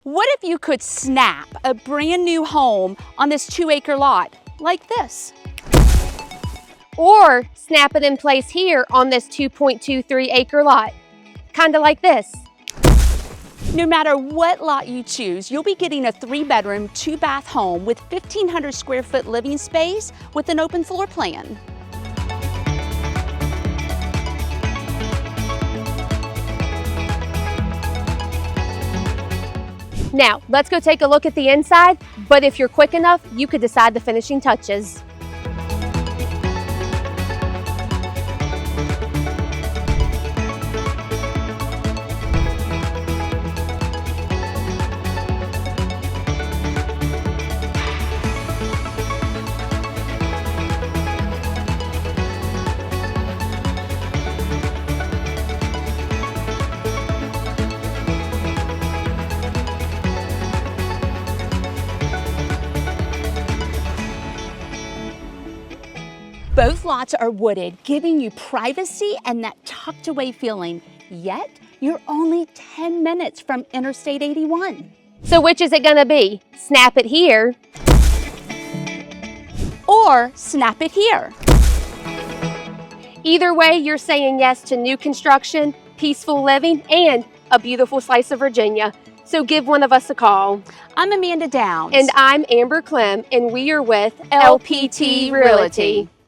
What if you could snap a brand new home on this 2-acre lot like this? Or snap it in place here on this 2.23 acre lot, kind of like this. No matter what lot you choose, you'll be getting a 3-bedroom, 2-bath home with 1,500 square foot living space with an open floor plan. Now, let's go take a look at the inside, but if you're quick enough, you could decide the finishing touches. Both lots are wooded, giving you privacy and that tucked away feeling. Yet, you're only 10 minutes from Interstate 81. So which is it gonna be? Snap it here, Or snap it here. Either way, you're saying yes to new construction, peaceful living, and a beautiful slice of Virginia. So give one of us a call. I'm Amanda Downs. And I'm Amber Clem, and we are with LPT Realty.